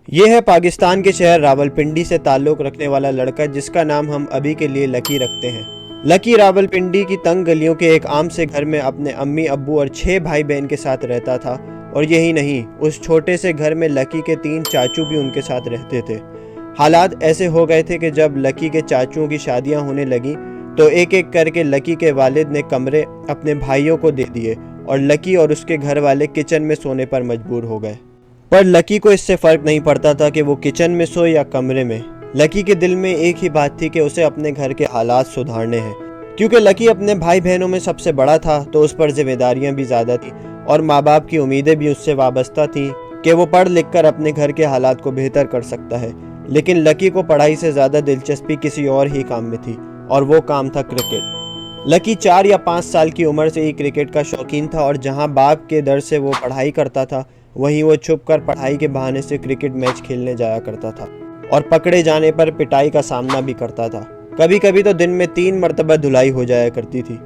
ये है पाकिस्तान के शहर रावलपिंडी से ताल्लुक़ रखने वाला लड़का जिसका नाम हम अभी के लिए लकी रखते हैं। लकी रावलपिंडी की तंग गलियों के एक आम से घर में अपने अम्मी अब्बू और 6 भाई बहन के साथ रहता था। और यही नहीं, उस छोटे से घर में लकी के 3 चाचू भी उनके साथ रहते थे। हालात ऐसे हो गए थे कि जब लकी के चाचुओं की शादियां होने लगी तो एक एक करके लकी के वालिद ने कमरे अपने भाइयों को दे दिए और लकी और उसके घर वाले किचन में सोने पर मजबूर हो गए। पर लकी को इससे फ़र्क नहीं पड़ता था कि वो किचन में सोए या कमरे में। लकी के दिल में एक ही बात थी कि उसे अपने घर के हालात सुधारने हैं। क्योंकि लकी अपने भाई बहनों में सबसे बड़ा था तो उस पर जिम्मेदारियां भी ज़्यादा थी और माँ बाप की उम्मीदें भी उससे वाबस्ता थीं कि वो पढ़ लिख कर अपने घर के हालात को बेहतर कर सकता है। लेकिन लकी को पढ़ाई से ज़्यादा दिलचस्पी किसी और ही काम में थी और वो काम था क्रिकेट। लकी 4 या 5 साल की उम्र से ही क्रिकेट का शौकीन था और जहाँ बाप के डर से वो पढ़ाई करता था वहीं वो छुप कर पढ़ाई के बहाने से क्रिकेट मैच खेलने जाया करता था और पकड़े जाने पर पिटाई का सामना भी करता था। कभी कभी तो दिन में 3 मरतबा धुलाई हो जाया करती थी।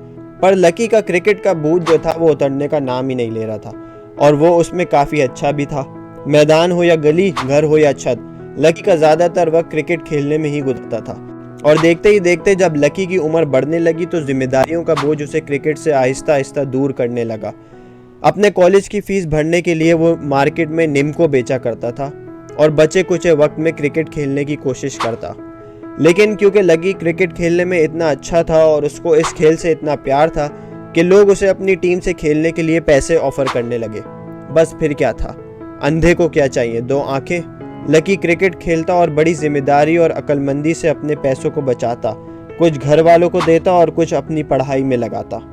पर लकी का क्रिकेट का भूत जो था वो उतरने का नाम ही नहीं ले रहा था और वो उसमें काफ़ी अच्छा भी था। मैदान हो या गली, घर हो या छत, लकी का ज़्यादातर वक्त क्रिकेट खेलने में ही गुजरता था। और देखते ही देखते जब लकी की उम्र बढ़ने लगी तो जिम्मेदारियों का बोझ उसे क्रिकेट से आहिस्ता आहिस्ता दूर करने लगा। अपने कॉलेज की फ़ीस भरने के लिए वो मार्केट में निम्को बेचा करता था और बचे कुचे वक्त में क्रिकेट खेलने की कोशिश करता। लेकिन क्योंकि लकी क्रिकेट खेलने में इतना अच्छा था और उसको इस खेल से इतना प्यार था कि लोग उसे अपनी टीम से खेलने के लिए पैसे ऑफर करने लगे। बस फिर क्या था, अंधे को क्या चाहिए 2 आंखें। लकी क्रिकेट खेलता और बड़ी जिम्मेदारी और अक्लमंदी से अपने पैसों को बचाता, कुछ घर वालों को देता और कुछ अपनी पढ़ाई में लगाता।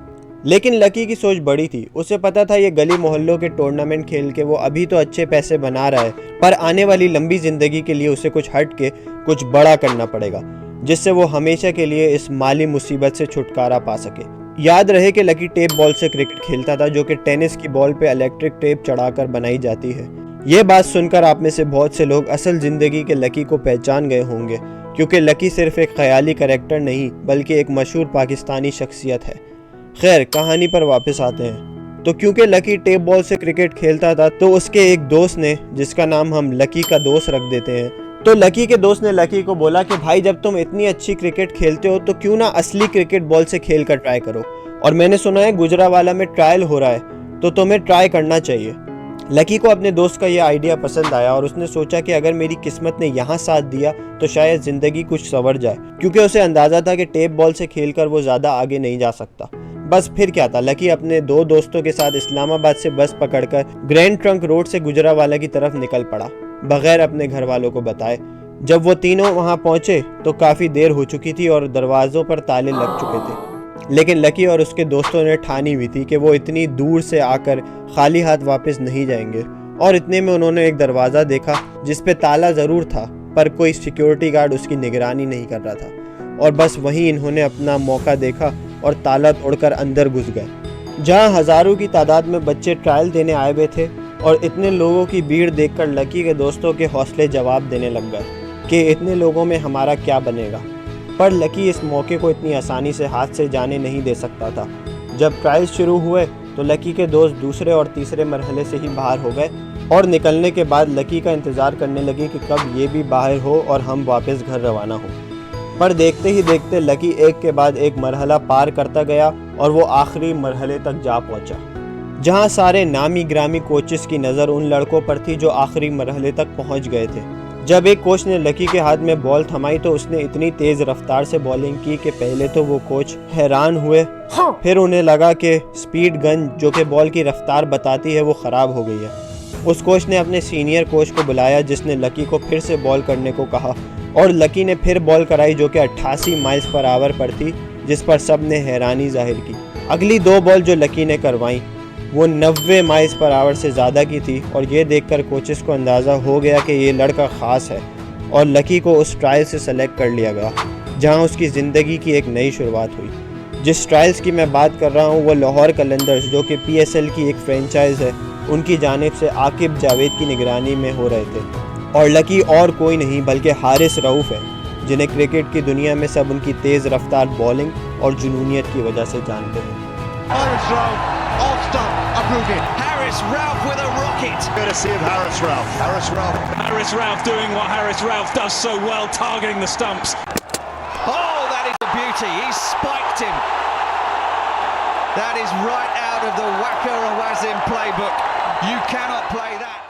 लेकिन लकी की सोच बड़ी थी। उसे पता था ये गली मोहल्लों के टूर्नामेंट खेल के वो अभी तो अच्छे पैसे बना रहा है, पर आने वाली लंबी ज़िंदगी के लिए उसे कुछ हट के कुछ बड़ा करना पड़ेगा जिससे वो हमेशा के लिए इस माली मुसीबत से छुटकारा पा सके। याद रहे कि लकी टेप बॉल से क्रिकेट खेलता था जो कि टेनिस की बॉल पे इलेक्ट्रिक टेप चढ़ाकर बनाई जाती है। ये बात सुनकर आप में से बहुत से लोग असल ज़िंदगी के लकी को पहचान गए होंगे, क्योंकि लकी सिर्फ एक ख्याली कैरेक्टर नहीं बल्कि एक मशहूर पाकिस्तानी शख्सियत है। खैर, कहानी पर वापस आते हैं। तो क्योंकि लकी टेप बॉल से क्रिकेट खेलता था तो उसके एक दोस्त ने, जिसका नाम हम लकी का दोस्त रख देते हैं, तो लकी के दोस्त ने लकी को बोला कि भाई जब तुम इतनी अच्छी क्रिकेट खेलते हो तो क्यों ना असली क्रिकेट बॉल से खेल कर ट्राई करो, और मैंने सुना है गुजरावाला में ट्रायल हो रहा है तो तुम्हें ट्राई करना चाहिए। लकी को अपने दोस्त का यह आइडिया पसंद आया और उसने सोचा कि अगर मेरी किस्मत ने यहाँ साथ दिया तो शायद ज़िंदगी कुछ संवर जाए, क्योंकि उसे अंदाज़ा था कि टेप बॉल से खेलकर वो ज़्यादा आगे नहीं जा सकता। बस फिर क्या था, लकी अपने 2 दोस्तों के साथ इस्लामाबाद से बस पकड़कर ग्रैंड ट्रंक रोड से गुजरावाला की तरफ निकल पड़ा, बगैर अपने घर वालों को बताए। जब वो तीनों वहाँ पहुँचे तो काफ़ी देर हो चुकी थी और दरवाज़ों पर ताले लग चुके थे। लेकिन लकी और उसके दोस्तों ने ठानी हुई थी कि वो इतनी दूर से आकर खाली हाथ वापस नहीं जाएंगे। और इतने में उन्होंने एक दरवाज़ा देखा जिस पे ताला ज़रूर था पर कोई सिक्योरिटी गार्ड उसकी निगरानी नहीं कर रहा था, और बस वहीं इन्होंने अपना मौका देखा और ताला तोड़कर अंदर घुस गए। जहां हज़ारों की तादाद में बच्चे ट्रायल देने आए हुए थे और इतने लोगों की भीड़ देखकर लकी के दोस्तों के हौसले जवाब देने लग गए कि इतने लोगों में हमारा क्या बनेगा। पर लकी इस मौके को इतनी आसानी से हाथ से जाने नहीं दे सकता था। जब ट्रायल शुरू हुए तो लकी के दोस्त दूसरे और तीसरे मरहले से ही बाहर हो गए और निकलने के बाद लकी का इंतज़ार करने लगे कि कब ये भी बाहर हो और हम वापस घर रवाना हो। पर देखते ही देखते लकी एक के बाद एक मरहला पार करता गया और वो आखिरी मरहले तक जा पहुंचा, जहां सारे नामी ग्रामी कोचेस की नज़र उन लड़कों पर थी जो आखिरी मरहले तक पहुंच गए थे। जब एक कोच ने लकी के हाथ में बॉल थमाई तो उसने इतनी तेज़ रफ्तार से बॉलिंग की कि पहले तो वो कोच हैरान हुए, फिर उन्हें लगा कि स्पीड गन जो कि बॉल की रफ्तार बताती है वो ख़राब हो गई है। उस कोच ने अपने सीनियर कोच को बुलाया जिसने लकी को फिर से बॉल करने को कहा और लकी ने फिर बॉल कराई जो कि 88 माइल्स पर आवर पर थी, जिस पर सब ने हैरानी जाहिर की। अगली 2 बॉल जो लकी ने करवाई वो 90 माइल्स पर आवर से ज़्यादा की थी और ये देखकर कोचेस को अंदाज़ा हो गया कि ये लड़का ख़ास है और लकी को उस ट्रायल से सेलेक्ट कर लिया गया, जहां उसकी ज़िंदगी की एक नई शुरुआत हुई। जिस ट्रायल्स की मैं बात कर रहा हूँ वो लाहौर कलंदर्स, जो कि PSL की एक फ्रेंचाइज है, उनकी जानिब से आकिब जावेद की निगरानी में हो रहे थे। और लकी और कोई नहीं बल्कि हारिस रऊफ़ है, जिन्हें क्रिकेट की दुनिया में सब उनकी तेज़ रफ्तार बॉलिंग और जुनूनियत की वजह से जानते हैं। Harris Ralph with a rocket. Courtesy of Harris Ralph. Harris Ralph. Harris Ralph doing what Harris Ralph does so well, targeting the stumps. Oh, that is a beauty. He spiked him. That is right out of the Wacker and Wazim playbook. You cannot play that.